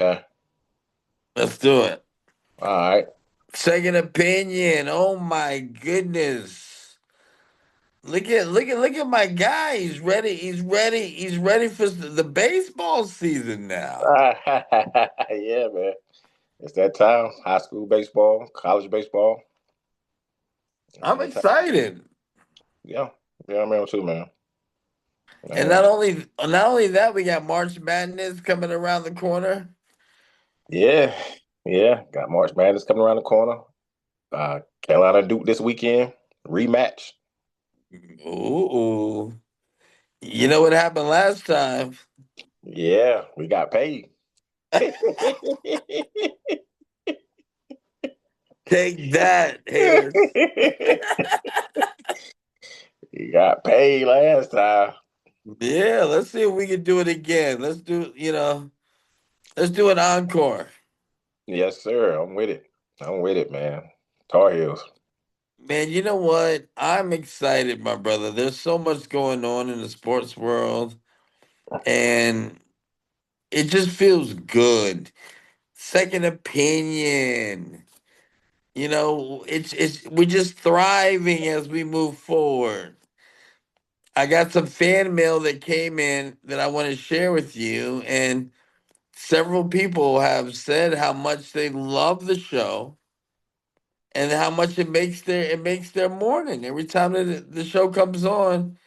Okay. Let's do it. All right. Second opinion. Oh my goodness. Look at my guy. He's ready. He's ready. He's ready for the baseball season now. Yeah, man. It's that time. High school baseball, college baseball. It's I'm that time. excited. Yeah. Yeah, I'm too, man. I And am. not only that, we got March Madness coming around the corner. Yeah. Yeah. Got March Madness coming around the corner. Carolina Duke this weekend. Rematch. Ooh. You know what happened last time? Yeah, we got paid. Take that, haters. We got paid last time. Yeah, let's see if we can do it again. Let's do an encore. Yes, sir. I'm with it. I'm with it, man. Tar Heels. Man, you know what? I'm excited, my brother. There's so much going on in the sports world, and it just feels good. Second opinion. It's we're just thriving as we move forward. I got some fan mail that came in that I want to share with you, and several people have said how much they love the show and how much it makes their morning every time that the show comes on.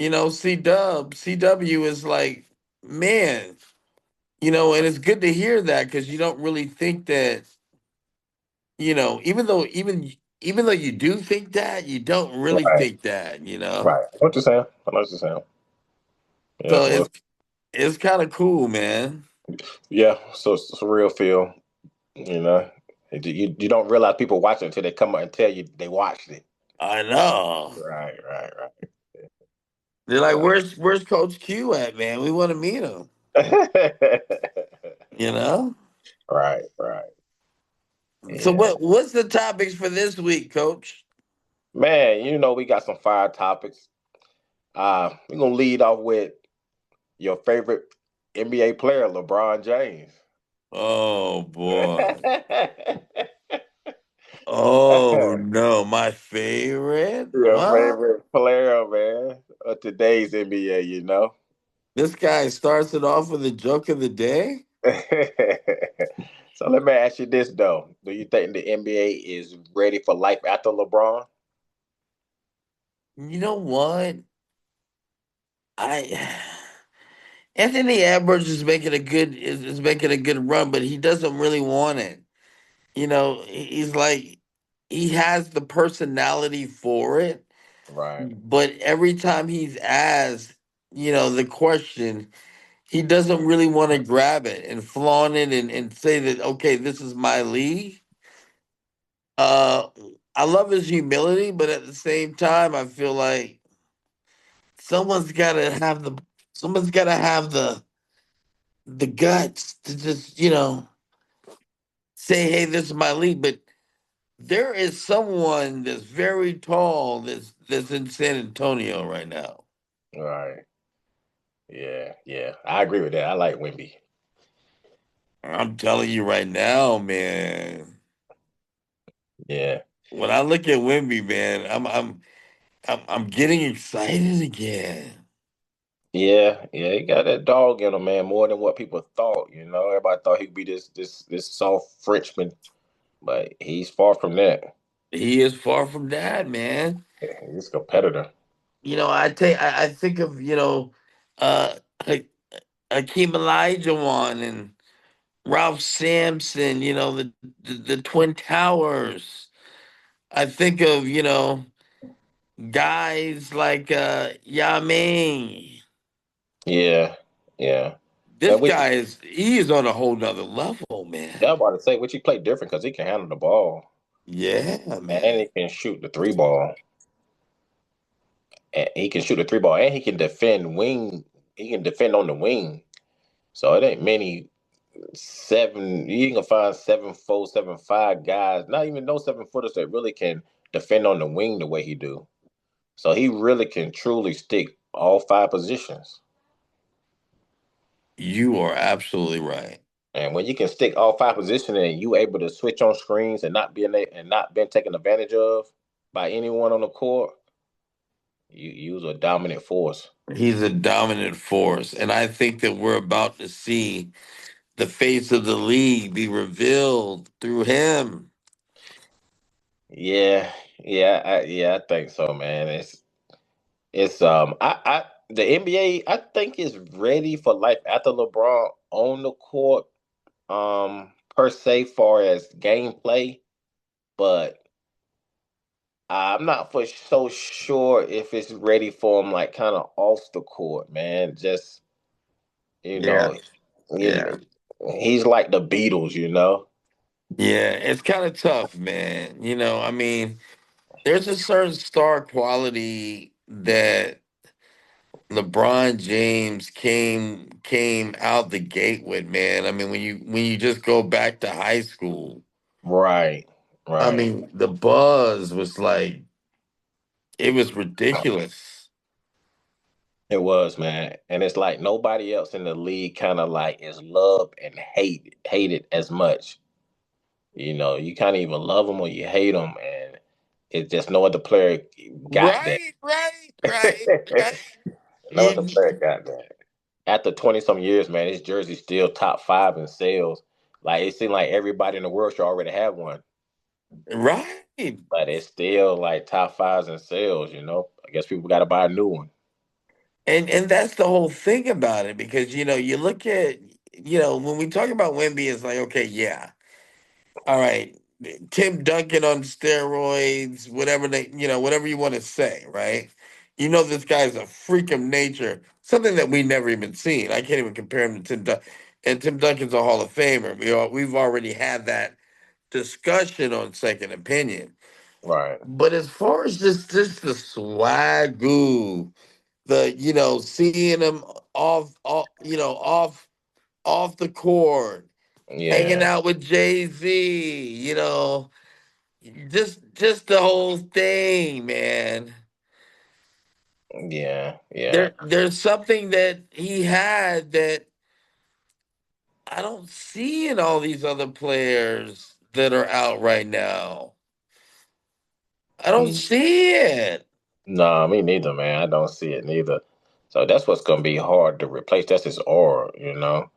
CW is like, man, and it's good to hear that because you don't really think that, even though you do think that, you don't really Right, think that. right. What you saying? I know what you're saying. Yeah, So well, it's kind of cool, man. yeah. So it's a real feel. You know, you don't realize people watch it until they come out and tell you they watched it. I know. Right, right, They're like, right. where's Coach Q at, man? We want to meet him. Yeah. You know. Right, right. So Yeah, what's the topics for this week, Coach? man. We got some fire topics. We're gonna lead off with your favorite NBA player, LeBron James. Oh boy. Oh no, my favorite. Your Well, favorite player, man, of today's NBA. this guy starts it off with a joke of the day. So let me ask you this though: do you think the NBA is ready for life after LeBron? You know what? I Anthony Edwards is making a good run, but he doesn't really want it. He's like he has the personality for it, Right. but every time he's asked, the question, he doesn't really want to grab it and flaunt it and say that, okay, this is my league. Uh, I love his humility, but at the same time, I feel like someone's got to have the someone's got to have the guts to just say, hey, this is my league. But there is someone that's very tall that's in San Antonio right now. Right. Yeah. Yeah. I agree with that. I like Wimby. I'm telling you right now, man. Yeah. When I look at Wimby, man, I'm getting excited again. Yeah. Yeah. He got that dog in him, man, more than what people thought. Everybody thought he'd be this soft Frenchman, but he's far from that. He is far from that, man. He's a competitor. I think of uh Ha- Hakeem Olajuwon and Ralph Sampson. The Twin Towers. I think of guys like Yao Ming. Yeah. Yeah. This And which guy he is on a whole nother level, Yeah, man. I'm about to say, which he played different because he can handle the ball Yeah, and man. he can shoot the three ball. And he can shoot the three ball and he can defend wing. He can defend on the wing. So it ain't many seven. You can find 7'4", 7'5" guys. Not even those 7-footers that really can defend on the wing the way he do. So he really can truly stick all five positions. You are absolutely right. And when you can stick all five positions and you able to switch on screens and not being taken advantage of by anyone on the court, you was a dominant force. He's a dominant force, and I think that we're about to see the face of the league be revealed through him. Yeah, yeah, I think so, man. It's I the NBA I think is ready for life after LeBron on the court, per se far as gameplay, but I'm not for so sure if it's ready for him like kind of off the court, man. Just you Yeah, know, yeah, you, he's like the Beatles, you know. yeah. It's kind of tough, man. I mean, there's a certain star quality that LeBron James came out the gate with, man. I mean, when you just go back to high school, Right, I right. mean, the buzz was like it was ridiculous. It was, man. And it's like nobody else in the league kind of like is loved and hated as much. You know, you kind of even love them or you hate them, and it's just no other player got that. Right, right, right, right. No other You, player got that. After 20 some years, man, his jersey's still top five in sales. Like it seemed like everybody in the world should already have one, right. but it's still like top fives in sales. You know, I guess people got to buy a new one. And that's the whole thing about it because you look at when we talk about Wemby, it's like okay, yeah, all right, Tim Duncan on steroids, whatever you want to say, right? This guy's a freak of nature, something that we never even seen. I can't even compare him to Tim Duncan, and Tim Duncan's a Hall of Famer. We've already had that discussion on Second Opinion. Right. But as far as just the swagoo, seeing him off the court, hanging Yeah. out with Jay-Z, just the whole thing, man. Yeah. Yeah. There's something that he had that I don't see in all these other players that are out right now. I don't see it. No, me neither, man. I don't see it neither. So that's what's gonna be hard to replace. That's his aura, you know.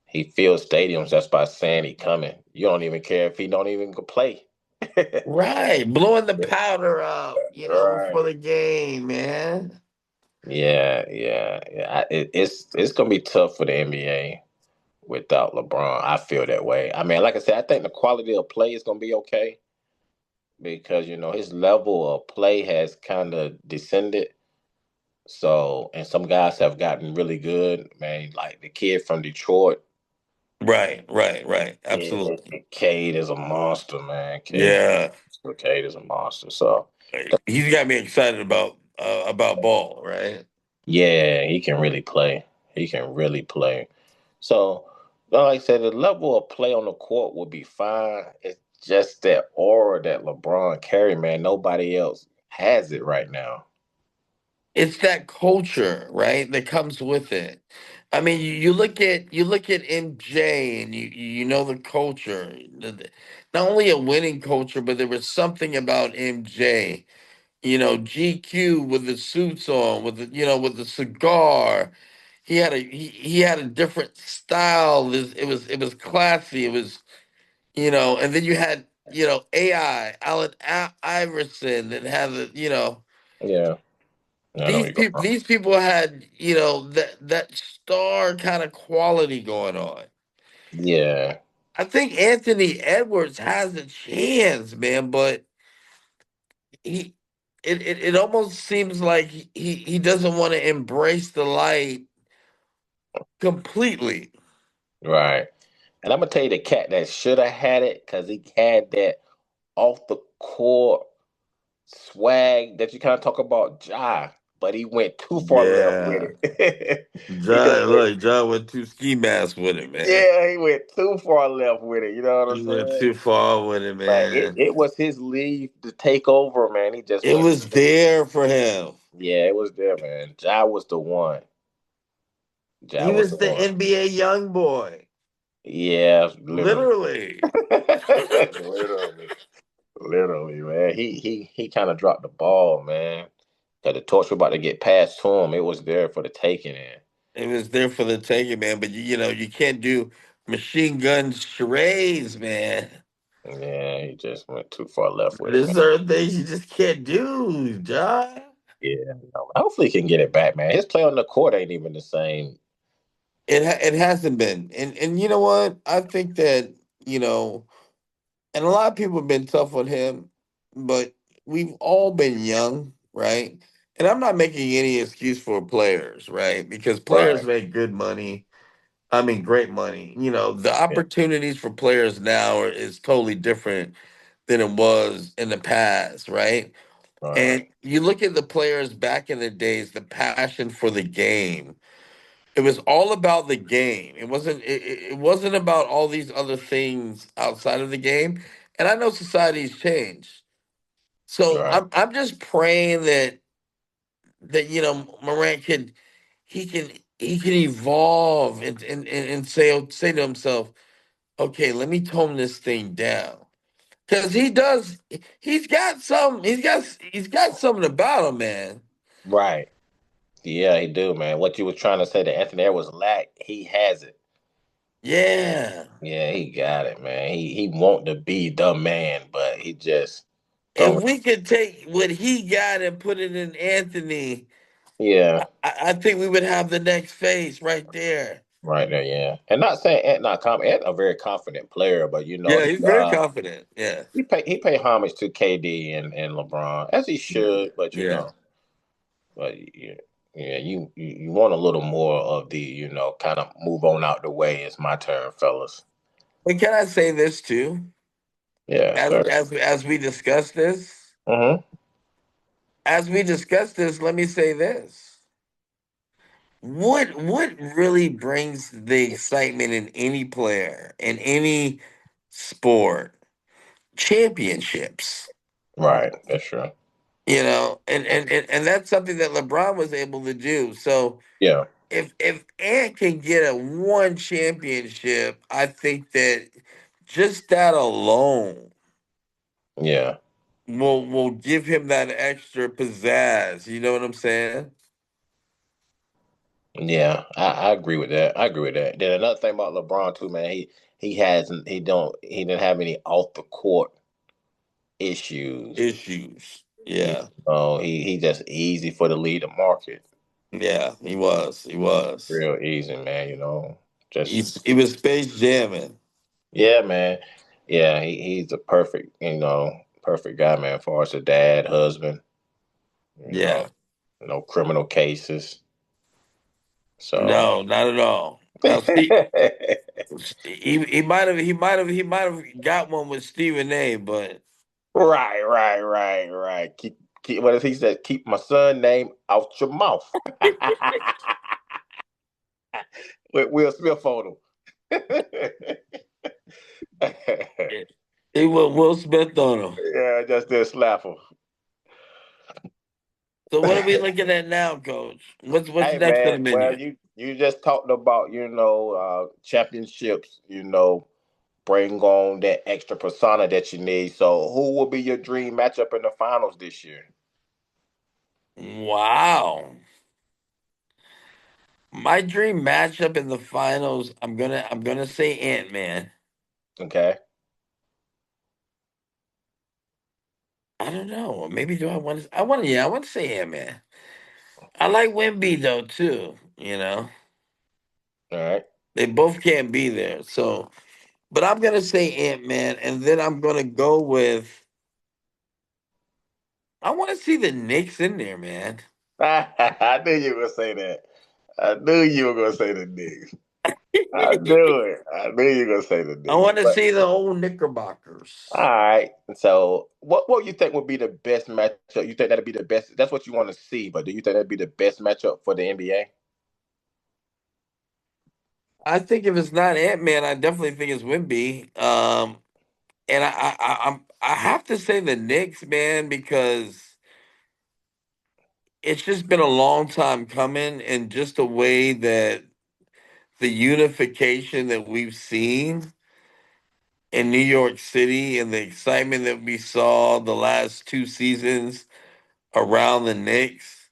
He fills stadiums just by saying he coming. You don't even care if he don't even go play. Right, blowing the powder up, before Right. the game, man. Yeah. It's gonna be tough for the NBA without LeBron. I feel that way. I mean, like I said, I think the quality of play is gonna be okay because his level of play has kind of descended. So, and some guys have gotten really good, man. Like the kid from Detroit, Right, right, right. yeah, Absolutely. Cade is a monster, man. Yeah, Cade is a monster. So, he's got me excited about ball. Right. yeah, he can really play. He can really play. So, like I said, the level of play on the court will be fine. It's just that aura that LeBron carry, man. Nobody else has it right now. It's that culture, right, that comes with it. I mean, you look at MJ, and you know the culture, not only a winning culture, but there was something about MJ. GQ with the suits on, with the cigar. He had a different style. It was classy. It was and then you had AI Allen Iverson that had Yeah, I know where these you go people from. these people had that star kind of quality going on. Yeah, I think Anthony Edwards has a chance, man, but he it almost seems like he doesn't want to embrace the light completely. right. And I'm gonna tell you the cat that should have had it because he had that off the court swag that you kind of talk about, Ja, but he went too far left with Yeah. it. He could have John, went, look, John went too ski mask with it, man. yeah, he went too far left with it. You know what I'm He went saying? too far with it, But man. it was his leave to take over, man. He just It went. was there for him. Yeah, it was there, man. Ja was the one. Ja He was was the the one. NBA young boy. Yeah, literally. Literally. Literally. Literally, man. He kind of dropped the ball, man. That the torch was about to get passed to him. It was there for the taking in. It was there for the taking, man. But you know, you can't do machine gun charades, man. Yeah, he just went too far left with it, There's man. certain things you just can't do, John. Yeah. Hopefully he can get it back, man. His play on the court ain't even the same. It hasn't been, and you know what? I think that you know, and a lot of people have been tough on him, but we've all been young, right? And I'm not making any excuse for players, right? Because players Right. make good money. I mean, great money. You know, the Yeah. opportunities for players now is totally different than it was in the past, right? Right. And you look at the players back in the days, the passion for the game. It was all about the game. It wasn't about all these other things outside of the game. And I know society's changed. So Right. I'm just praying that you know Morant he can evolve and say to himself, okay, let me tone this thing down. Cause he's got something about him, man. Right. Yeah, he do, man. What you was trying to say that Anthony Edwards lack, he has it. Yeah. Yeah, he got it, man. He want to be the man, but he just If don't. we could take what he got and put it in Anthony, Yeah, I think we would have the next phase right there. right there. Yeah, and not saying Ant not Ant a very confident player, but Yeah, he's very confident. Yeah. he pay homage to KD and LeBron as he should, but Yeah. yeah, yeah, you want a little more of the kind of move on out the way. It's my turn, fellas. But can I say this too? Yeah, sir. As we discuss this, Mm-hmm. let me say this. What really brings the excitement in any player in any sport? Championships. Right, that's true. You know, and that's something that LeBron was able to do. So Yeah, if Ant can get a one championship, I think that just that alone yeah. will give him that extra pizzazz. You know what I'm saying? Yeah, I agree with that. I agree with that. Then another thing about LeBron too, man, he didn't have any off the court issues. Issues. You Yeah. he just easy for the lead to market. Yeah, he was. He was. Real easy, man, Just He was space jamming. yeah, man. Yeah, he's a perfect, perfect guy, man, for us a dad, husband, you know, Yeah. no criminal cases. So No, not at all. Now, Steve, he might have got one with Stephen A. But right. Keep what if he said, keep my son name out your mouth. With Will Smith on him. he went Will Smith on him. Yeah, just did slap him. So what are we looking at now, Coach? What's Hey next on man, the well menu? you just talked about, championships, bring on that extra persona that you need. So who will be your dream matchup in the finals this year? Wow. My dream matchup in the finals, I'm gonna say Ant-Man. Okay. I don't know. Maybe do I want to say Ant-Man. I like Wemby though too, you know. All right. They both can't be there. So but I'm gonna say Ant-Man, and then I'm gonna go with I want to see the Knicks in there, man. I knew you were gonna say that. I knew you were gonna say the Knicks. I knew it. I knew you were gonna say the I Knicks. want to But see the old all Knickerbockers. right. So what you think would be the best matchup? You think that'd be the best? That's what you want to see, but do you think that'd be the best matchup for the NBA? I think if it's not Ant-Man, I definitely think it's Wemby. And I have to say the Knicks, man, because it's just been a long time coming, and just the way that the unification that we've seen in New York City and the excitement that we saw the last two seasons around the Knicks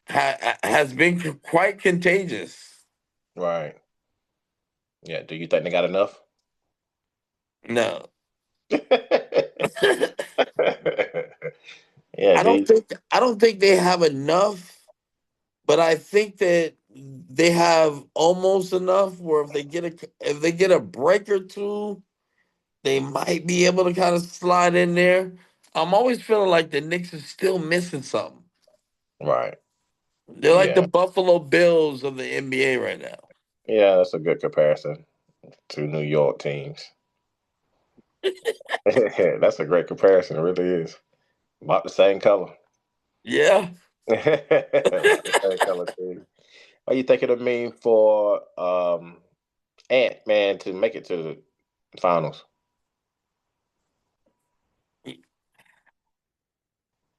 has been quite contagious. Right. Yeah. Do you think they got enough? No. Yeah, dude. I don't think they have enough, but I think that they have almost enough where if they get a break or two, they might be able to kind of slide in there. I'm always feeling like the Knicks is still missing something. Right. They're like the Yeah. Buffalo Bills of the NBA right now. Yeah, that's a good comparison to New York teams. That's a great comparison. It really is. About the same color. Yeah. About the same color team. What you think it'll mean for Ant Man to make it to the finals?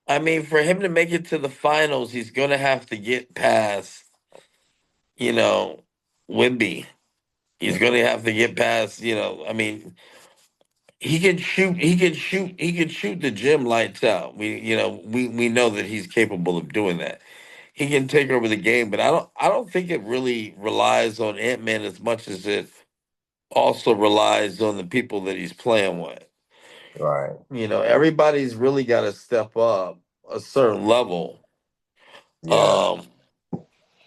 I mean, for him to make it to the finals, he's going to have to get past, you know, Wimby. He's going Mhm. to have to get past, I mean, he can shoot the gym lights out. We know that he's capable of doing that. He can take over the game, but I don't think it really relies on Ant-Man as much as it also relies on the people that he's playing with. Right. Everybody's really got to step up a certain level. Yeah. Um,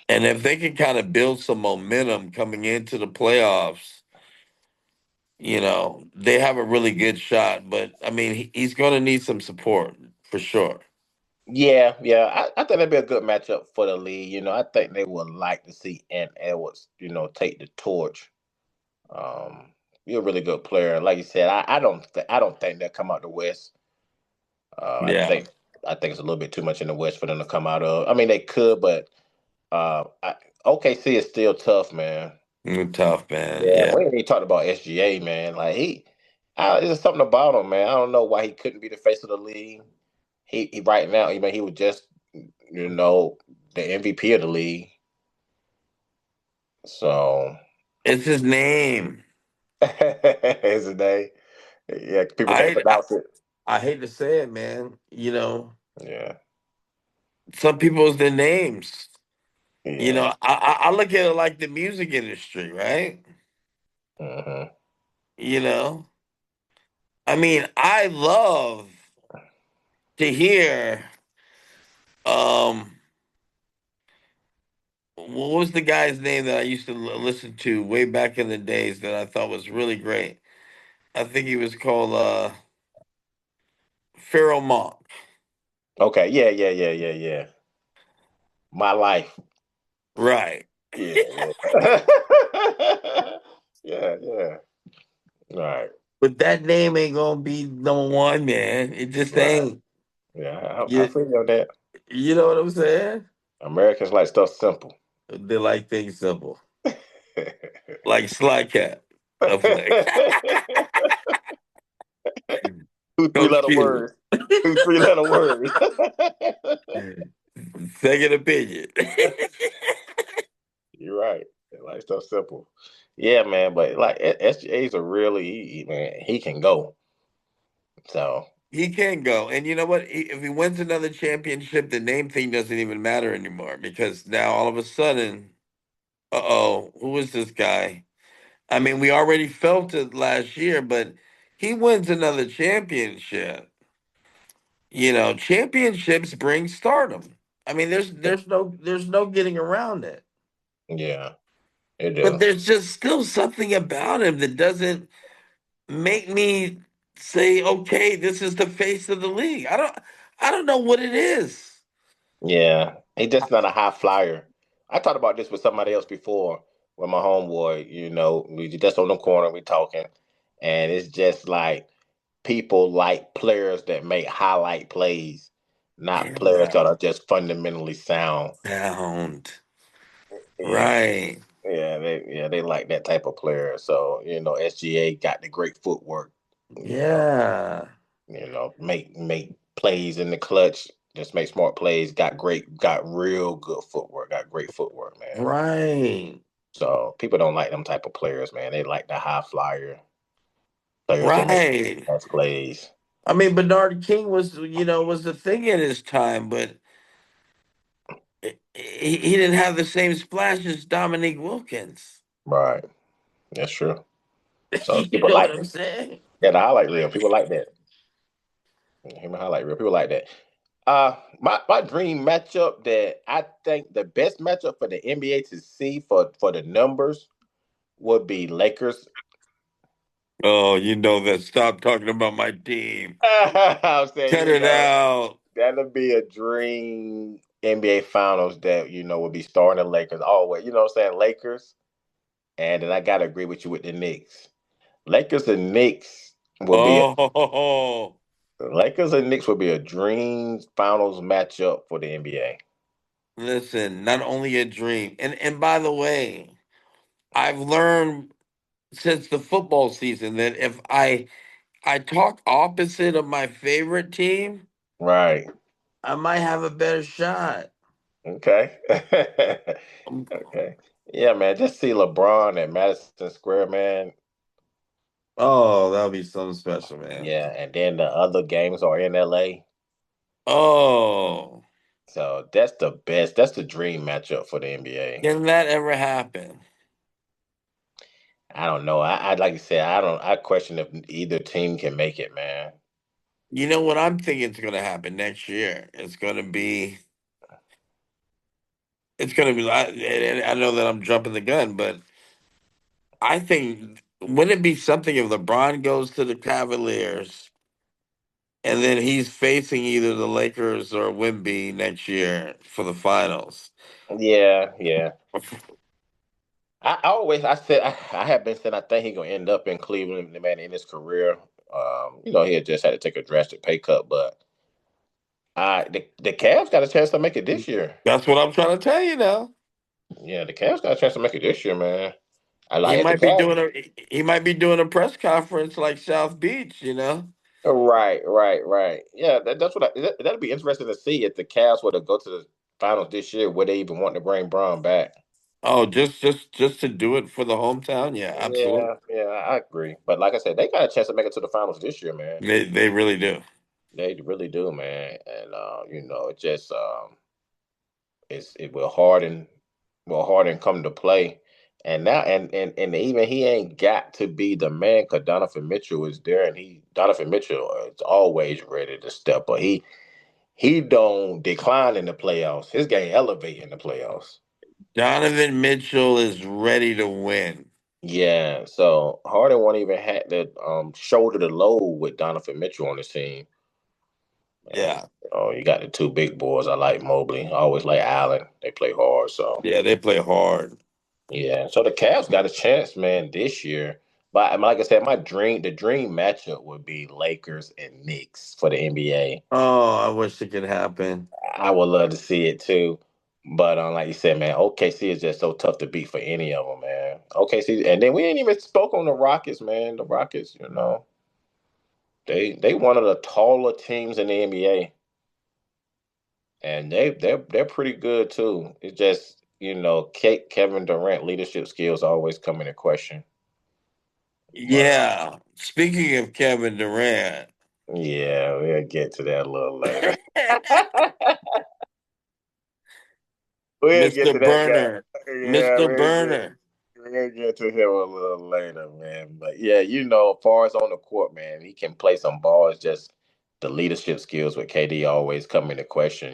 and if they can kind of build some momentum coming into the playoffs, they have a really good shot. But I mean, he's going to need some support for sure. Yeah, yeah. I think that'd be a good matchup for the league. I think they would like to see Ant Edwards, take the torch. Um, you're a really good player. Like you said, I don't think they'll come out the West. Uh, I Yeah, think I think it's a little bit too much in the West for them to come out of. I mean, they could, but OKC is still tough, man. tough man. Yeah, Yeah, we ain't even talked about SGA, man. Like there's something about him, man. I don't know why he couldn't be the face of the league. He right now, he was just, the MVP of the league. So it's his name. is his name. Yeah, people can't I, I pronounce it. I hate to say it, man. Yeah, Some people's their names. yeah. I look at it like the music industry, right? Hmm. You know, I mean, I love to hear. Um, what was the guy's name that I used to listen to way back in the days that I thought was really great? I think he was called Pharaoh Monk. Okay, yeah, yeah, yeah, yeah, yeah. My life. Right. Yeah, yeah. Yeah, yeah. Right, But that name ain't gonna be number one, man. It just right. ain't. Yeah, I You, feel you on that. you know what I'm saying? Americans like stuff simple. They like things simple. Like Slykat. I'm playing. Two three Coach letter Q. words. Two three-letter words. Second opinion. You're right. They like stuff simple. Yeah, man. But like SGA's a really man. He can go. So He can go. And you know what? If he wins another championship, the name thing doesn't even matter anymore because now all of a sudden, who is this guy? I mean, we already felt it last year, but he wins another championship. Championships bring stardom. I mean, there's no getting around it. yeah, it But do. there's just still something about him that doesn't make me say, okay, this is the face of the league. I don't know what it is. Yeah, he just not a high flyer. I talked about this with somebody else before with my homeboy. We just on the corner, we talking, and it's just like people like players that make highlight plays, not players that Yeah. are just fundamentally sound. Sound. Yeah, Right. they like that type of player. So SGA got the great footwork. You know, Yeah. make plays in the clutch. Just make smart plays. Got real good footwork. Got great footwork, man. Right. So people don't like them type of players, man. They like the high flyer players that make Right. fast plays. I mean, Bernard King was, was the thing in his time, but he didn't have the same splash as Dominique Wilkins. Right. That's true. So You people know like what I'm saying? yeah, the highlight reel. People like that. Him and highlight reel. People like that. My dream matchup that I think the best matchup for the NBA to see for the numbers would be Lakers. Oh, you know that. Stop talking about my team. I'm saying, Cut it out. that'll be a dream NBA Finals that would be starring the Lakers always. You know what I'm saying? Lakers, and then I gotta agree with you with the Knicks. Lakers and Knicks will be Oh, Lakers and Knicks would be a dream Finals matchup for the NBA. listen, not only a dream. And by the way, I've learned since the football season that if I talk opposite of my favorite team, Right. I might have a better shot. Okay. Um, Okay. Yeah, man. Just see LeBron at Madison Square, man. Oh, that'll be something special, man. Yeah, and then the other games are in LA. Oh, So that's the best. That's the dream matchup for the NBA. can that ever happen? I don't know. I like you said, I don't. I question if either team can make it, man. You know what I'm thinking is going to happen next year? It's going to be. And I know that I'm jumping the gun, but I think wouldn't it be something if LeBron goes to the Cavaliers and then he's facing either the Lakers or Wemby next year for the finals? Yeah, yeah. I said I have been saying I think he gonna end up in Cleveland, man, in his career. He had just had to take a drastic pay cut, but the Cavs got a chance to make it this year. That's what I'm trying to tell you now. Yeah, the Cavs got a chance to make it this year, man. I He like the might be Cavs. doing a press conference like South Beach. Right, right, right. Yeah, that's that'd be interesting to see if the Cavs were to go to the finals this year. Would they even want to bring Braun back? Oh, just to do it for the hometown? Yeah, absolutely. Yeah, yeah, I agree. But like I said, they got a chance to make it to the finals this year, man. They really do. They really do, man. And it just it will Harden come to play. And now and even he ain't got to be the man because Donovan Mitchell is there, and Donovan Mitchell is always ready to step up. He don't decline in the playoffs. His game elevate in the playoffs. Donovan Mitchell is ready to win. Yeah, so Harden won't even have to shoulder the load with Donovan Mitchell on his team. And Yeah. you got the two big boys. I like Mobley. I always like Allen. They play hard. So Yeah, they play hard. yeah. So the Cavs got a chance, man, this year. But like I said, the dream matchup would be Lakers and Knicks for the NBA. Oh, I wish it could happen. I would love to see it too. But like you said, man, OKC is just so tough to beat for any of them, man. OKC, and then we ain't even spoke on the Rockets, man. The Rockets, they one of the taller teams in the NBA, and they're pretty good too. It's just Kevin Durant leadership skills always come into question. But Yeah. Speaking of Kevin Durant, yeah, we'll get to that a little later. We'll get Mr. to that guy. Burner, Yeah, Mr. Burner. we'll get to him a little later, man. But yeah, as far as on the court, man, he can play some ball. It's just the leadership skills with KD always come into question.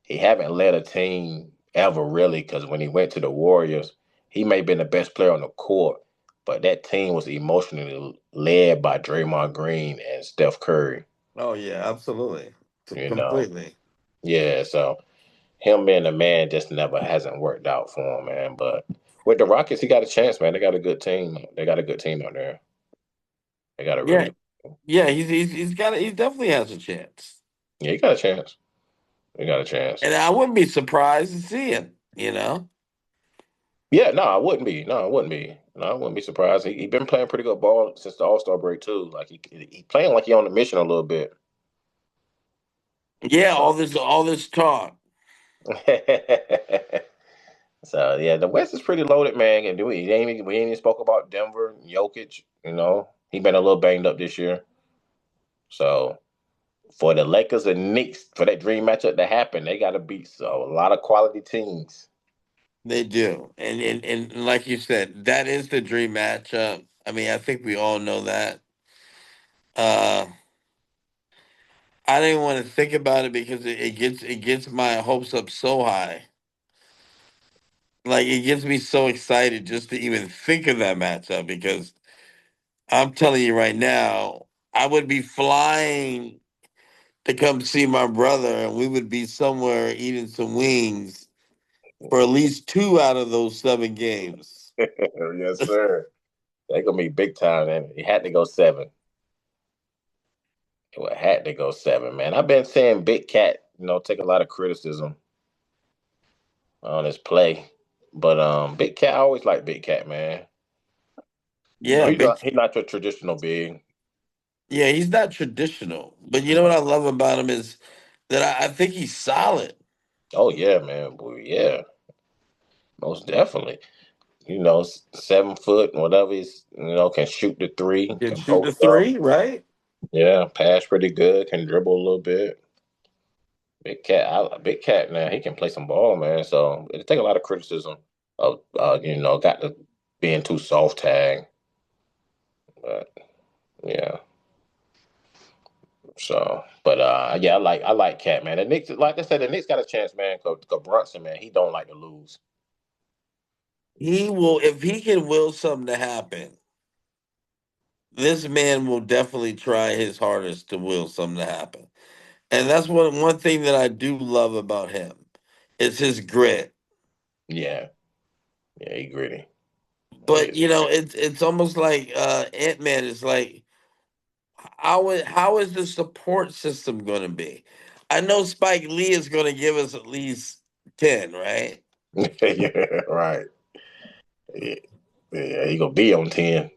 He haven't led a team ever really because when he went to the Warriors, he may have been the best player on the court, but that team was emotionally led by Draymond Green and Steph Curry. Oh yeah, absolutely, You know, completely. yeah. So him being a man just never hasn't worked out for him, man. But with the Rockets, he got a chance, man. They got a good team. They got a good team out there. They got a really Yeah, good team. yeah. He definitely has a chance, Yeah, he got a chance. He got a chance. and I wouldn't be surprised to see him. Yeah, no, I wouldn't be. No, I wouldn't be. No, I wouldn't be surprised. He been playing pretty good ball since the All Star break too. Like he playing like he on the mission a little bit. Yeah, So all this talk. So yeah, the West is pretty loaded, man. And we ain't even spoke about Denver, Jokic. He been a little banged up this year. So for the Lakers and Knicks for that dream matchup to happen, they got to beat a lot of quality teams. They do, and like you said, that is the dream matchup. I mean, I think we all know that. Uh, I didn't want to think about it because it gets my hopes up so high. Like it gets me so excited just to even think of that matchup because I'm telling you right now, I would be flying to come see my brother, and we would be somewhere eating some wings for at least 2 out of those 7 games. Yes, sir. They gonna be big time, and it had to go seven. It had to go seven, man. I've been saying Big Cat, take a lot of criticism on his play, but Big Cat, I always like Big Cat, man. Yeah, He's not your traditional big. yeah, he's not traditional, but you know what I No. love about him is that I think he's solid. Oh yeah, man. Boy, yeah, most definitely. 7 foot, whatever he's, can shoot the three, Can can shoot the post up. three, right? Yeah, pass pretty good, can dribble a little bit. Big Cat, man, he can play some ball, man. So it take a lot of criticism of, got to being too soft tag. But yeah, so yeah, I like Cat, man. The Knicks, like I said, the Knicks got a chance, man. Cause Brunson, man, he don't like to lose. He will if he can will something to happen. This man will definitely try his hardest to will something to happen. And that's one thing that I do love about him. It's his grit. Yeah, yeah, he gritty. He But is. it's almost like Ant-Man is like how is the support system going to be? I know Spike Lee is going to give us at least 10, right? Yeah, right. Yeah, yeah, he gonna be on 10.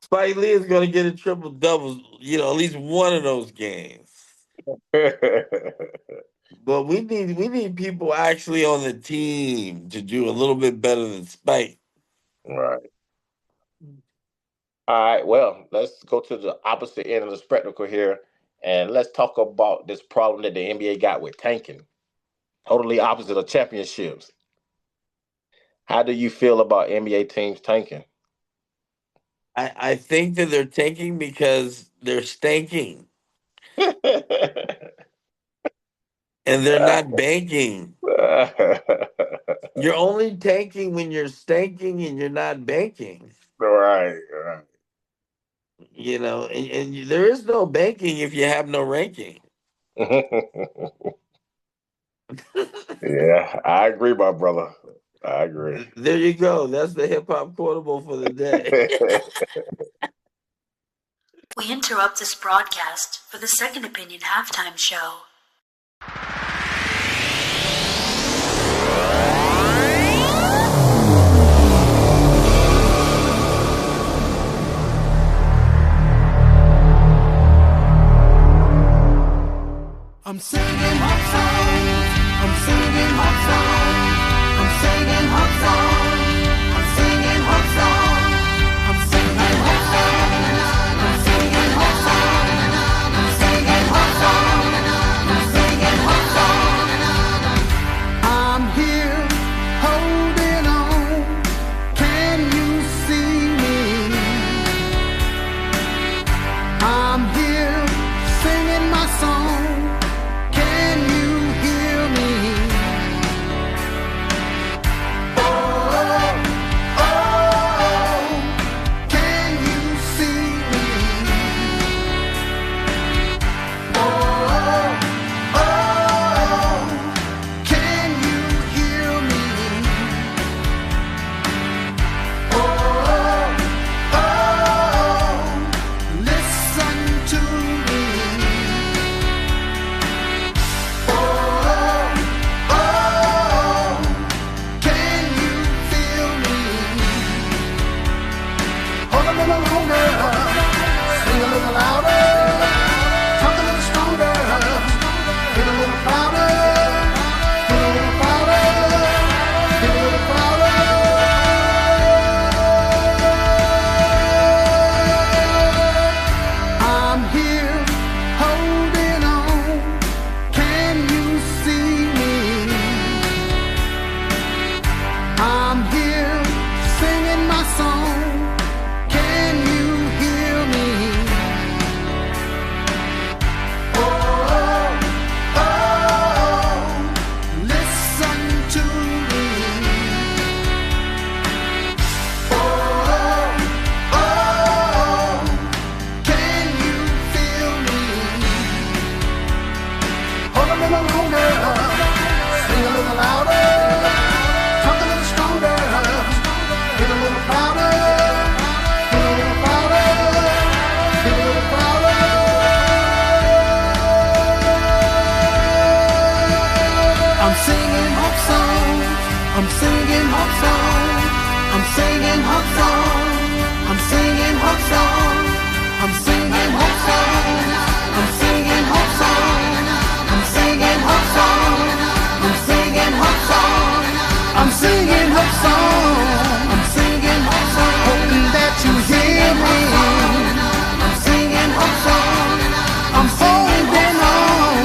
Spike Lee is going to get a triple double, at least one of those games. But we need people actually on the team to do a little bit better than Spike. Right. All right. Well, let's go to the opposite end of the spectacle here, and let's talk about this problem that the NBA got with tanking. Totally opposite of championships. How do you feel about NBA teams tanking? I think that they're tanking because they're stanking and they're not banking. You're only tanking when you're stanking and you're not banking. Right, right. And there is no banking if you have no ranking. Yeah, I agree, my brother. I agree. There you go. That's the hip hop quotable for the day. We interrupt this broadcast for the Second Opinion halftime show. I'm singing hot songs. I'm singing hot songs. I'm singing hot songs. I'm singing hot songs. I'm singing hot songs. I'm singing hot songs. I'm singing hot songs. singing hope songs. I'm singing hope songs. I'm singing hope songs. I'm singing hope songs. I'm singing hope songs. I'm singing hope songs. I'm singing hope songs. I'm singing hope songs. Hoping that you hear me. I'm singing hope songs. I'm holding on.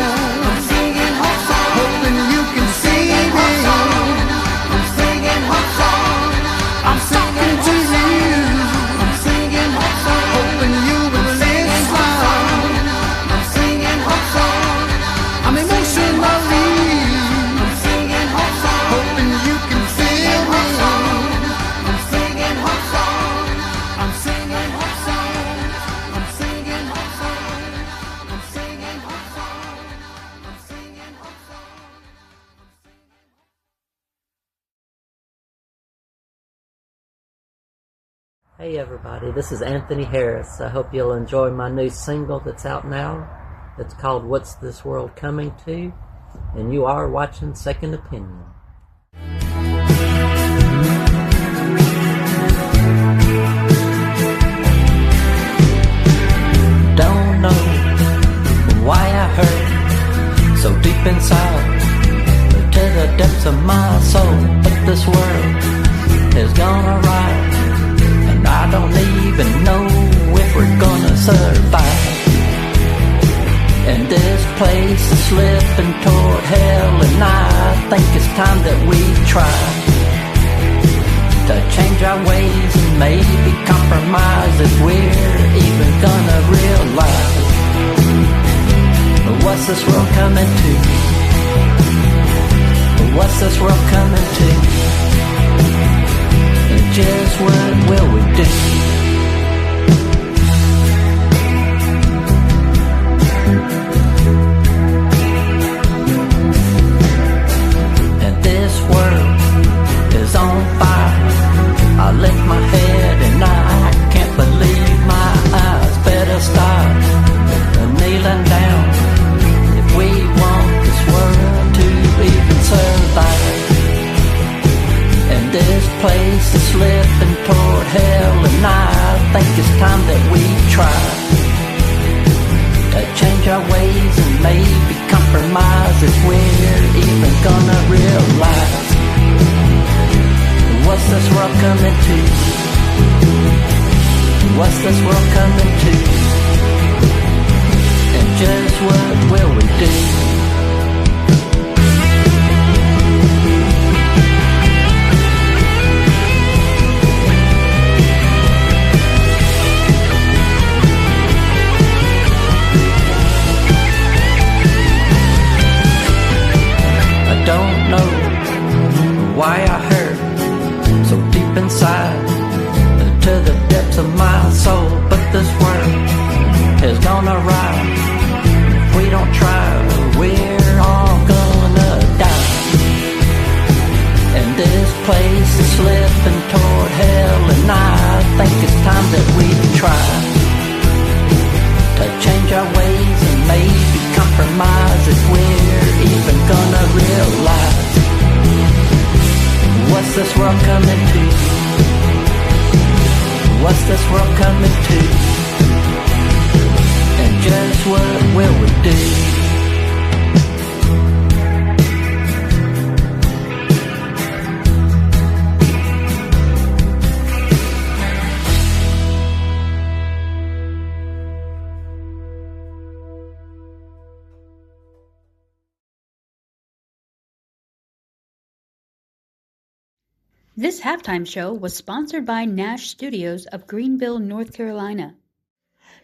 I'm singing hope songs. Hoping you can see me. I'm singing hope songs. I'm talking to you. I'm singing hope songs. Hoping you will listen. I'm singing hope songs. I'm emotionally. I'm singing hope songs. Hoping you can feel me. I'm singing hope songs. I'm singing hope songs. I'm singing hope songs. I'm singing hope songs. I'm singing hope songs. Hey everybody, this is Anthony Harris. I hope you'll enjoy my new single that's out now. It's called What's This World Coming To? And you are watching Second Opinion. Don't know why I hurt so deep inside, to the depths of my soul. But this world is gonna rise, and I don't even know if we're gonna survive. And this place is slipping toward hell, and I think it's time that we try to change our ways and maybe compromise if we're even gonna realize what's this world coming to? What's this world coming to? Just what will we do? And this world is on fire. I lift my head and I can't believe my eyes. Better stop kneeling down if we want this world to even survive. And this place is slipping toward hell, and I think it's time that we try to change our ways and maybe compromise if we're even gonna realize what's this world coming to? What's this world coming to? And just what will we do? Don't know why I hurt so deep inside, to the depths of my soul. But this world is gonna rise. If we don't try, we're all gonna die. And this place is slipping toward hell, and I think it's time that we try to change our ways and maybe compromise if we're even gonna realize what's this world coming to? What's this world coming to? And just what will we do? This halftime show was sponsored by Nash Studios of Greenville, North Carolina.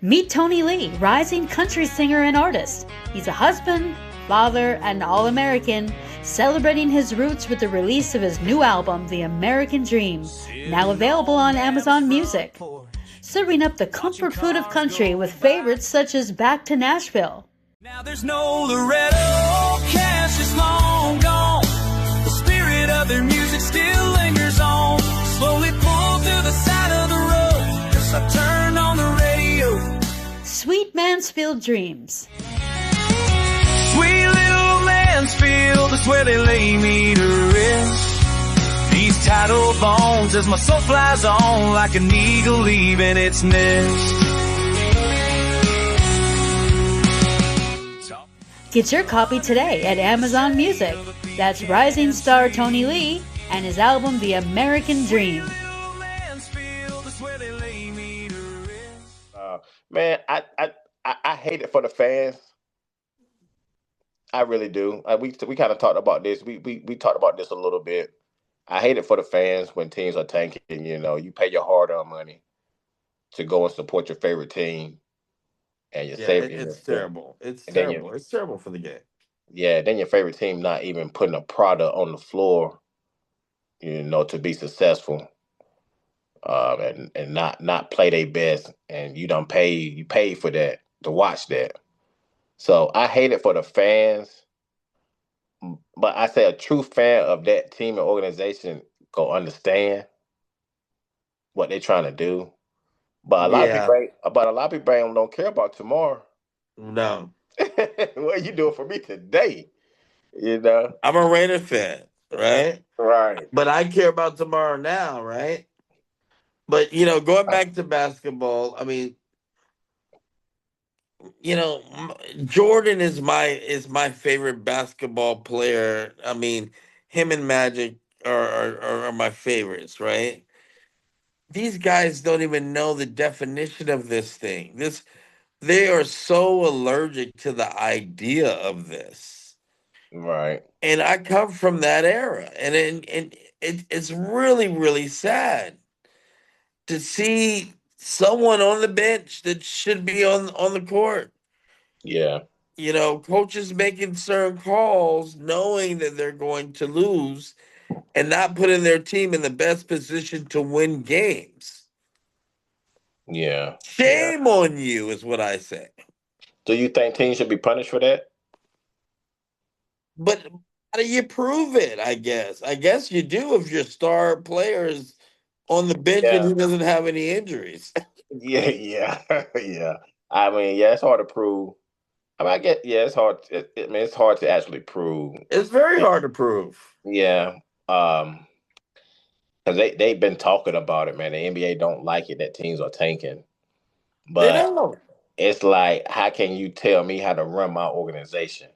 Meet Tony Lee, rising country singer and artist. He's a husband, father, and All-American, celebrating his roots with the release of his new album, The American Dream, now available on Amazon Music. Serving up the comfort food of country with favorites such as Back to Nashville. Now there's no Loretto, cash is long gone. The spirit of their music still lingers on. Slowly pull to the side of the road, 'cause I turned on the radio. Sweet Mansfield Dreams. Sweet little Mansfield is where they lay me to rest. These tidal bones as my soul flies on like an eagle leaving its nest. Get your copy today at Amazon Music. That's rising star Tony Lee and his album The American Dream. Man, I hate it for the fans. I really do. We kind of talked about this. We talked about this a little bit. I hate it for the fans when teams are tanking. You pay your hard-earned money to go and support your favorite team, and you're saving. It's terrible. It's and then terrible. It's terrible for the game. then your favorite team not even putting a product on the floor, to be successful, and not play their best, and you pay for that to watch that. So I hate it for the fans, but I say a true fan of that team and organization go understand what they're trying to do. But a lot of people don't care about tomorrow. No. What are you doing for me today? I'm a Raider fan, right? Right. But I care about tomorrow now, right? But going back to basketball, I mean, Jordan is my favorite basketball player. I mean, him and Magic are my favorites, right? These guys don't even know the definition of this thing. They are so allergic to the idea of this. Right. And I come from that era, and it's really, really sad to see someone on the bench that should be on the court. Yeah. Coaches making certain calls knowing that they're going to lose and not putting their team in the best position to win games. Yeah. Shame on you is what I say. Do you think teams should be punished for that? But how do you prove it, I guess? I guess you do if your star player is on the bench and he doesn't have any injuries. Yeah. I mean, it's hard to prove. I mean, I get, it's hard. It's hard to actually prove. It's very hard to prove. Yeah. Because they've been talking about it, man. The NBA don't like it that teams are tanking. But they don't. It's like, how can you tell me how to run my organization?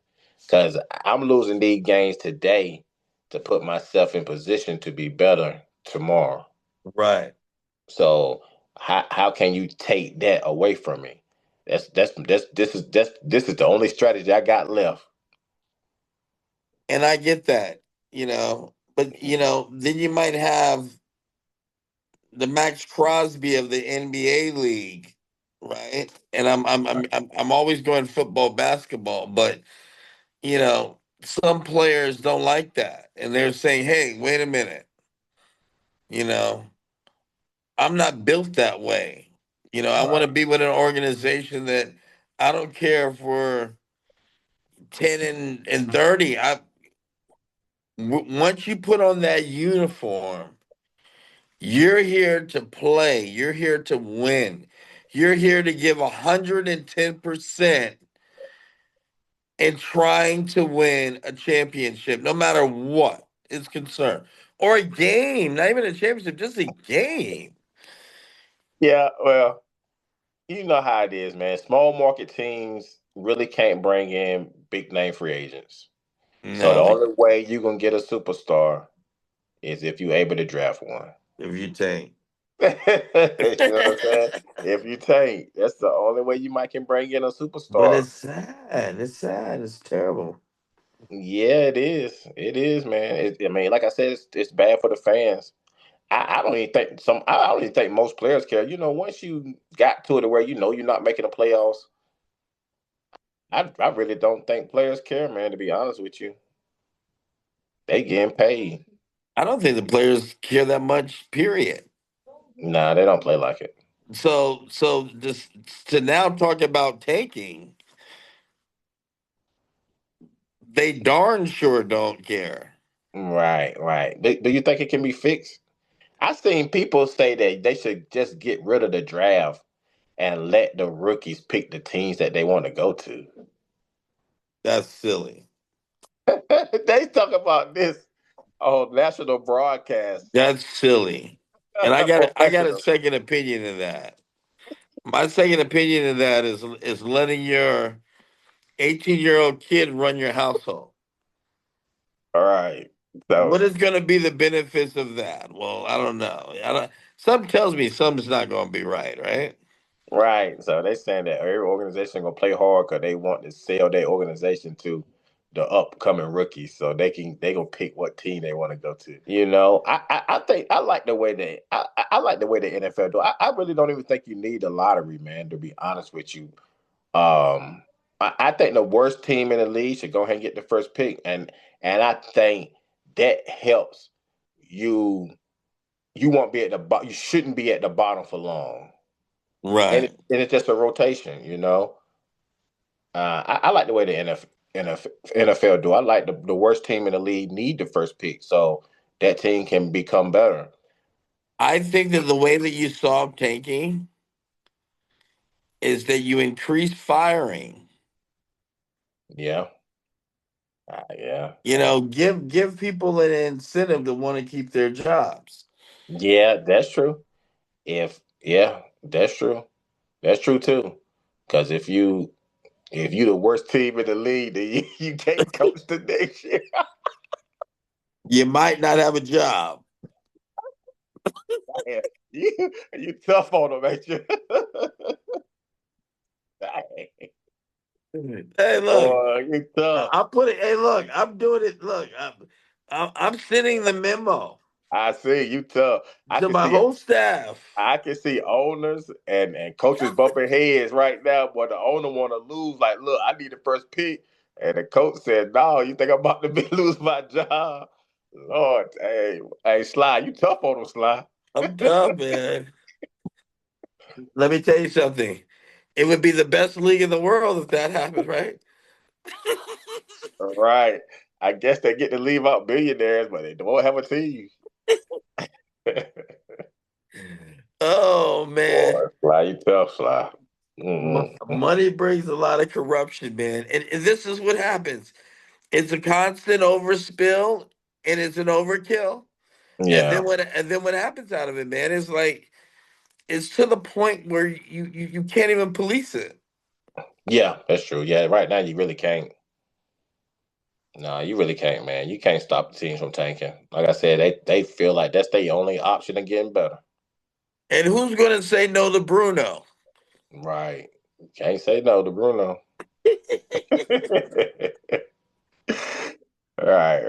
Because I'm losing these games today to put myself in position to be better tomorrow. Right. So how can you take that away from me? This is the only strategy I got left. And I get that, but then you might have the Max Crosby of the NBA league, right? And I'm always going football, basketball, but some players don't like that, and they're saying, "Hey, wait a minute, I'm not built that way. I want to be with an organization that I don't care if we're 10 and 30. Once you put on that uniform, you're here to play. You're here to win. You're here to give 110% in trying to win a championship, no matter what is concerned. Or a game, not even a championship, just a game. Yeah, well, you know how it is, man. Small market teams really can't bring in big name free agents. No. So the only way you're going to get a superstar is if you're able to draft one. If you tank. You know what I'm saying? If you tank, that's the only way you can bring in a superstar. But it's sad. It's sad. It's terrible. Yeah, it is. It is, man. I mean, like I said, it's bad for the fans. I don't even think most players care. Once you got to it where you're not making the playoffs, I really don't think players care, man, to be honest with you. They getting paid. I don't think the players care that much, period. Nah, they don't play like it. So just to now talk about tanking, they darn sure don't care. Right. Do you think it can be fixed? I've seen people say that they should just get rid of the draft and let the rookies pick the teams that they want to go to. That's silly. They talk about this. national broadcast. That's silly. And I got a Professional. second opinion in that. My second opinion in that is letting your 18-year-old kid run your household. All right. What So is going to be the benefits of that? Well, I don't know. Something tells me something's not going to be right, right? right. So they saying that every organization gonna play hard because they want to sell their organization to the upcoming rookies, so they gonna pick what team they want to go to. I think I like the way I like the way the NFL do. I really don't even think you need a lottery, man. To be honest with you, I think the worst team in the league should go ahead and get the first pick, and I think that helps you. You won't be at the bottom. You shouldn't be at the bottom for long, and Right. it's just a rotation. I like the way the NFL do. I like the worst team in the league need the first pick, so that team can become better. I think that the way that you solve tanking is that you increase firing. Yeah, yeah, Give people an incentive to want to keep their jobs. yeah. That's true. That's true. That's true too. Because if you the worst team in the league, then you can't coach the next year. You might not have a job. Yeah, you tough on them, ain't you? Hey, look, Boy, you tough. I put it. Hey, look, I'm doing it. Look, I'm sending the memo I see you tough. I to can my see whole staff. I can see owners and coaches bumping heads right now, but the owner want to lose. Like, look, I need the first pick, and the coach said, "No, you think I'm about to lose my job?" Lord, hey, Sly, you tough on them, Sly. I'm tough, man. Let me tell you something. It would be the best league in the world if that happened, right? All right, I guess they get to leave out billionaires, but they don't have a team. Oh man, Boy, Sly, you tough, Sly. Mm-hmm. money brings a lot of corruption, man, and this is what happens. It's a constant overspill, and it's an overkill. And Yeah, then what happens out of it, man, is like it's to the point where you can't even police it. yeah, that's true. Yeah, right now you really can't. No, you really can't, man. You can't stop the teams from tanking. Like I said, they feel like that's their only option of getting better. And who's gonna say no to Bruno? Right. Can't say no to Bruno. Right.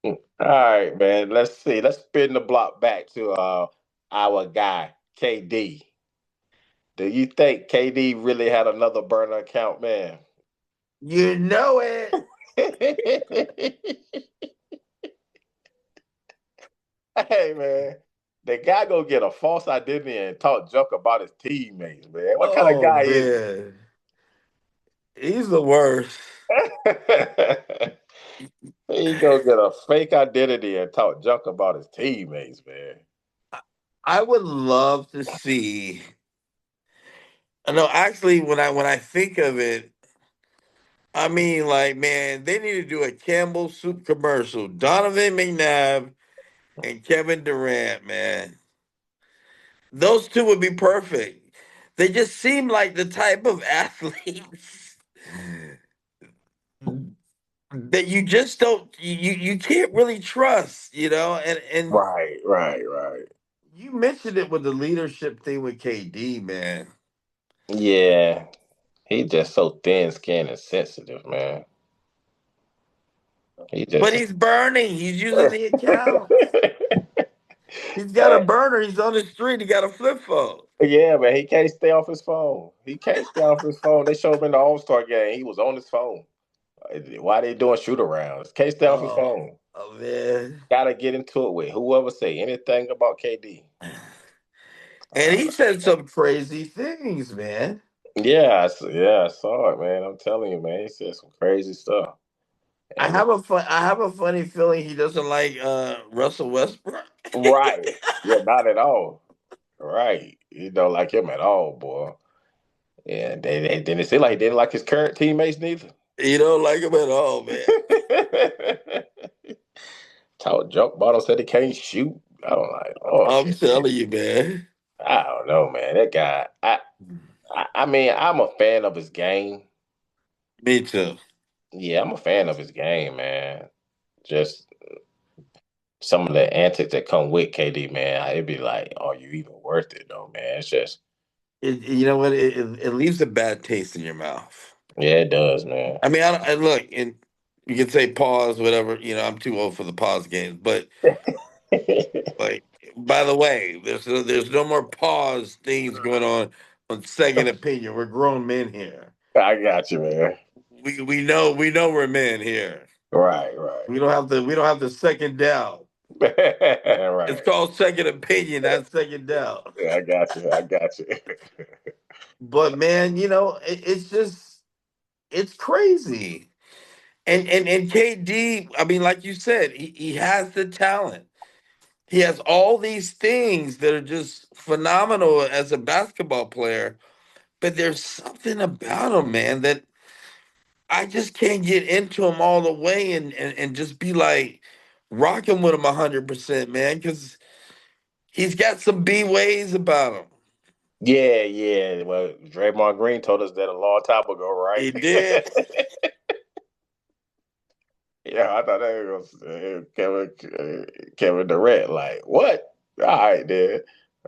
All right, man. Let's see. Let's spin the block back to our guy, KD. Do you think KD really had another burner account, man? You know it. Hey, man. The guy go get a false identity and talk junk about his teammates, man. What kind of Oh guy is man, he's the worst. he? He go get a fake identity and talk junk about his teammates, man. I would love to see. No, actually, when I think of it, I mean, like, man, they need to do a Campbell Soup commercial. Donovan McNabb and Kevin Durant, man. Those two would be perfect. They just seem like the type of athletes that you just don't you can't really trust, and Right. you mentioned it with the leadership thing with KD, man. Yeah, he just so thin skinned and sensitive, man. He But just he's burning. He's using the accounts. He's got a Hey, burner. He's on the street. He got a flip phone. yeah, man. He can't stay off his phone. He can't stay off his phone. They showed him in the All-Star game. He was on his phone. Why they doing shoot arounds? Can't stay off his Oh, phone. oh man. Gotta get into it with whoever say anything about KD. And Uh, he said some crazy things, man. I saw it, man. I'm telling you, man. He said some crazy stuff. And I have a funny feeling he doesn't like Russell Westbrook. right, yeah, not at all. Right, you don't like him at all, boy. Yeah, they didn't seem like he didn't like his current teammates neither. You don't like him at all, man. Told Joke Bottom said he can't shoot. I'm like, oh I'm shit. telling you, man. I don't know, man. That guy. I mean, I'm a fan of his game. Me too. Yeah, I'm a fan of his game, man. Just some of the antics that come with KD, man. It'd be like, are you even worth it, though, man? It's just, You know what? It leaves a bad taste in your mouth. yeah, it does, man. I mean, I look, and you can say pause, whatever. You know, I'm too old for the pause games, but like, by the way, there's no more pause things going on second opinion. We're grown men here. I got you, man. We know we're men here. Right, right. We don't have the second doubt. It's Right. called second opinion, not second doubt. Yeah, I got you. I got you. But man, it's crazy. And KD, I mean, like you said, he has the talent. He has all these things that are just phenomenal as a basketball player. But there's something about him, man, that I just can't get into him all the way and just be like rocking with him 100%, man, because he's got some B ways about him. Yeah, yeah. Well, Draymond Green told us that a long time ago, right? He did. Yeah, I thought that was Kevin Durant. Like, what? All right, then.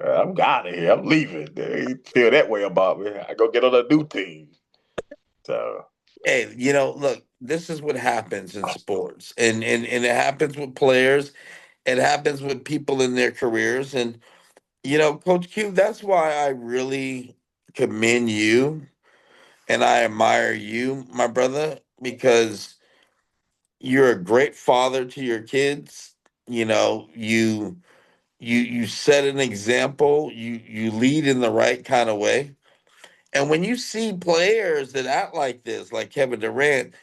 I'm out of here. I'm leaving. He feel that way about me. I go get on a new team. So, Hey, look, this is what happens in sports. And it happens with players. It happens with people in their careers. And, Coach Q, that's why I really commend you and I admire you, my brother, because you're a great father to your kids. You set an example. You lead in the right kind of way. And when you see players that act like this, like Kevin Durant,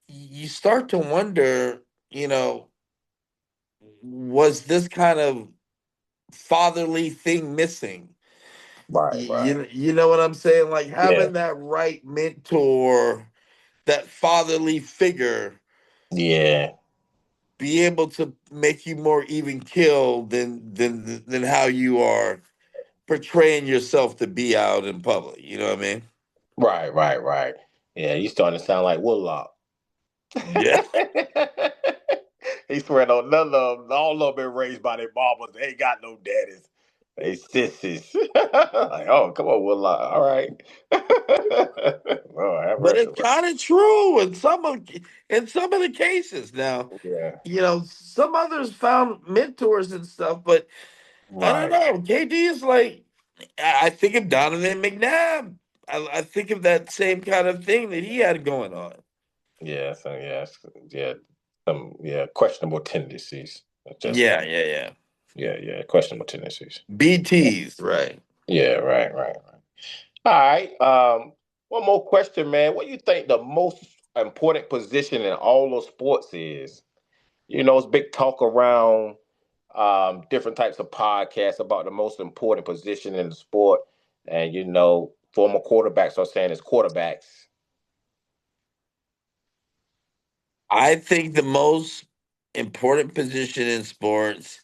you start to wonder, you know, was this kind of fatherly thing missing? right, right. You know what I'm saying? Like Yeah, having that right mentor, that fatherly figure, yeah. be able to make you more even keel than how you are portraying yourself to be out in public. You know what I mean? Right, right, right. Yeah, you starting to sound like Woodlock. Yeah. He swear on none of them. All of them been raised by their mamas. They ain't got no daddies. They sissies. Like, oh, come on, Woodlock. All right. Oh, have But mercy. it's kind of true in some of the cases. Now, Yeah. some others found mentors and stuff, but I don't Right. know. KD is like, I think of Donovan McNabb. I think of that same kind of thing that he had going on. Yeah. So yeah. Some questionable tendencies. Just Yeah, yeah, yeah. yeah. Questionable tendencies. BTs, right? Yeah. Right. Right. Right. All right. One more question, man. What do you think the most important position in all of sports is? It's big talk around different types of podcasts about the most important position in the sport, and former quarterbacks are saying it's quarterbacks. I think the most important position in sports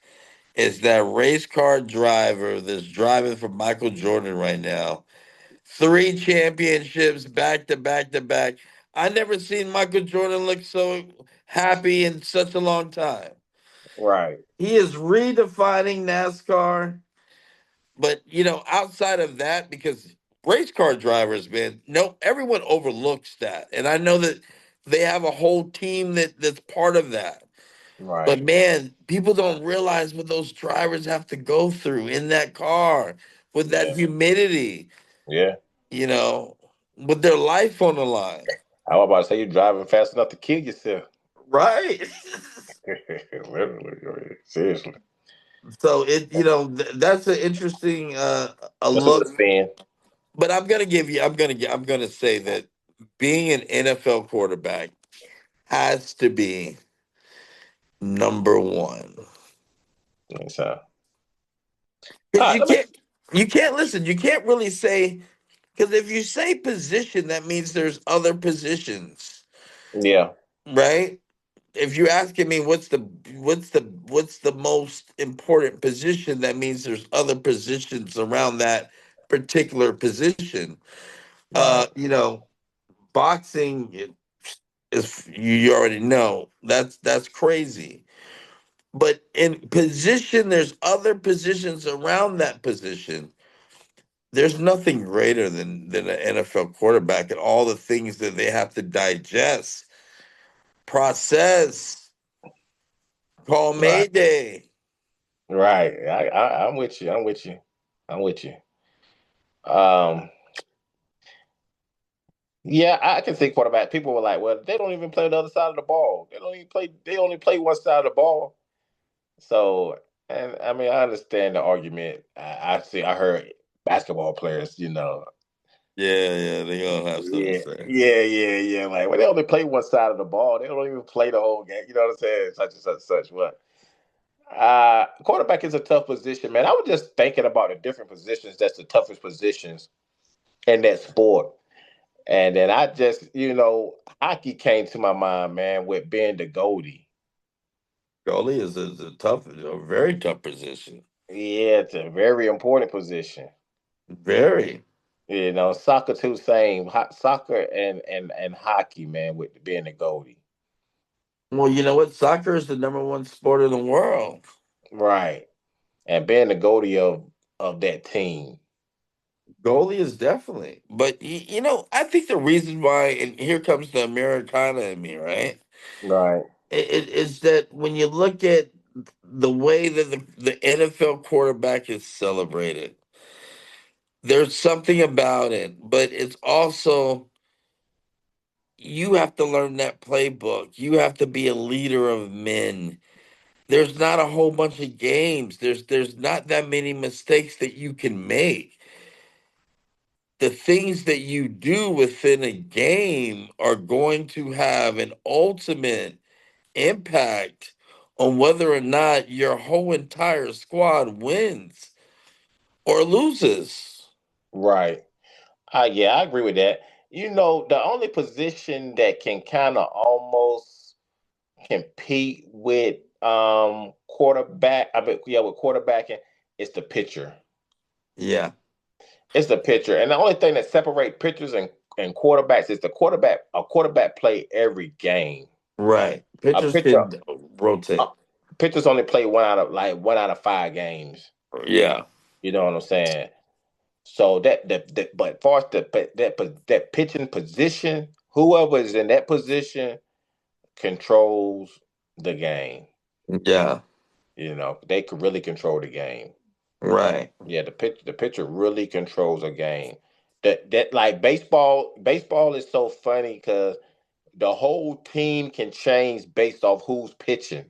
is that race car driver that's driving for Michael Jordan right now. 3 championships back to back to back. I never seen Michael Jordan look so happy in such a long time. Right. He is redefining NASCAR. But outside of that, because race car drivers, man, no, everyone overlooks that. And I know that they have a whole team that's part of that. Right. But man, people don't realize what those drivers have to go through in that car with that Yeah. humidity, Yeah. you know, with their life on the line. I was about to say you're driving fast enough to kill yourself. Right. Literally, seriously. So that's an interesting a That's a look. good spin. But I'm gonna say that being an NFL quarterback has to be number one. So, all Because right, you let me. can't listen. You can't really say, because if you say position, that means there's other positions, Yeah. right? if you're asking me what's the most important position, that means there's other positions around that particular position. Right. You know, boxing is, you already know, that's crazy. But in position, there's other positions around that position. There's nothing greater than an NFL quarterback and all the things that they have to digest, process, call Right. Mayday. Right. I'm with you. I'm with you. I'm with you. Um, yeah, I can see quarterback. People were like, well, they don't even play the other side of the ball. They don't even play, they only play one side of the ball. So, and I mean, I understand the argument. I heard basketball players, Yeah, they gonna have something to yeah, say. yeah. Like, well, they only play one side of the ball. They don't even play the whole game. You know what I'm saying? Such and such, such. What? Quarterback is a tough position, man. I was just thinking about the different positions. That's the toughest positions in that sport. And then I just, hockey came to my mind, man, with being the goalie. Goalie is a very tough position. Yeah, it's a very important position. Very. Soccer too, same. Soccer and hockey, man, with being the goalie. Well, you know what? Soccer is the number one sport in the world. Right. And being the goalie of that team. Goalie is definitely. But I think the reason why, and here comes the Americana in me, right? Right. It is that when you look at the way that the NFL quarterback is celebrated, there's something about it, but it's also, you have to learn that playbook. You have to be a leader of men. There's not a whole bunch of games. There's not that many mistakes that you can make. The things that you do within a game are going to have an ultimate impact on whether or not your whole entire squad wins or loses. Right. Yeah, I agree with that. The only position that can kind of almost compete with quarterback, I mean, yeah, with quarterbacking, is the pitcher. Yeah, It's the pitcher. And the only thing that separates pitchers and quarterbacks is a quarterback play every game. right. A Pitchers pitcher can uh, rotate. pitchers only play one out of 5 games. Yeah, You know what I'm saying? So but far as that pitching position, whoever is in that position controls the game. yeah, They could really control the game. right. Yeah, the pitcher really controls a game. That like baseball is so funny because the whole team can change based off who's pitching.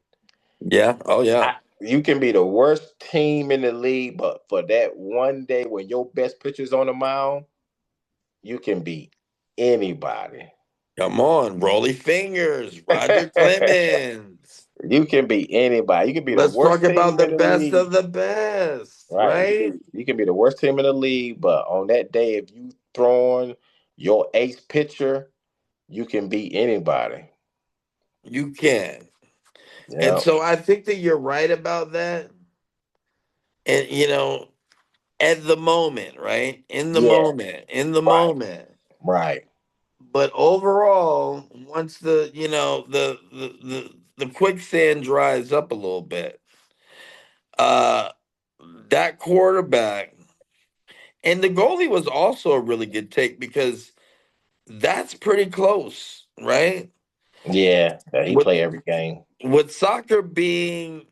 Yeah, oh yeah. You can be the worst team in the league, but for that one day when your best pitcher's on the mound, you can beat anybody. Come on, Rolly Fingers, Roger Clemens. You can beat anybody. You can be the Let's talk worst about team the in the best league. of the best, Right. right? You can be the worst team in the league, but on that day, if you throwing your ace pitcher, you can beat anybody. You can. And Yeah. so I think that you're right about that. And at the moment, right? In the Yeah. moment, in the Right. moment. Right. But overall, once the quicksand dries up a little bit, uh that quarterback, and the goalie was also a really good take, because that's pretty close, right? Yeah. He With play every game. with soccer being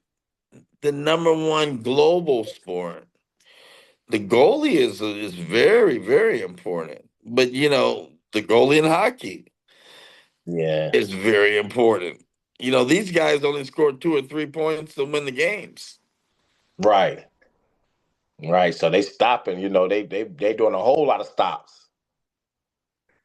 the number one global sport, the goalie is very, very important. But the goalie in hockey Yeah. is very important. These guys only scored 2 or 3 points to win the games. Right. Right. So they stopping. They doing a whole lot of stops.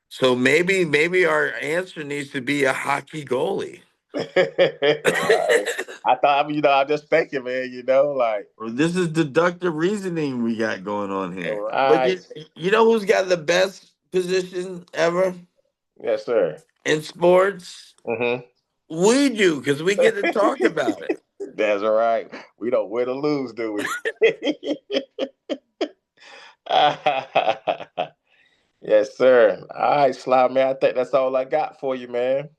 So maybe our answer needs to be a hockey goalie. I thought, I'm just thinking, man. Like, Or this is deductive reasoning we got going on here. But right. you know who's got the best position ever Yes, sir. in sports? Mm-hmm. We do, because we get to talk about it. That's right. We don't win or lose, do we? Yes, sir. All right, Sly, man. I think that's all I got for you, man.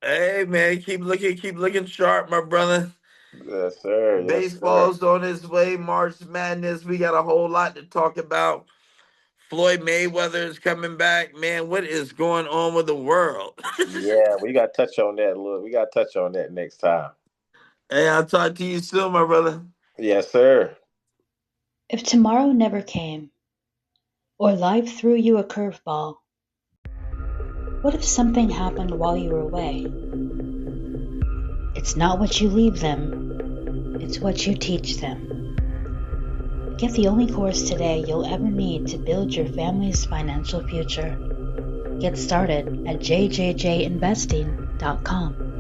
Hey, man, keep looking sharp, my brother. Yes, sir. Yes, sir. Baseball's on its way. March Madness. We got a whole lot to talk about. Floyd Mayweather is coming back. Man, what is going on with the world? Yeah, we got to touch on that. Look, we got to touch on that next time. Hey, I'll talk to you soon, my brother. Yes, sir. If tomorrow never came, or life threw you a curveball, what if something happened while you were away? It's not what you leave them, it's what you teach them. Get the only course today you'll ever need to build your family's financial future. Get started at jjjinvesting.com.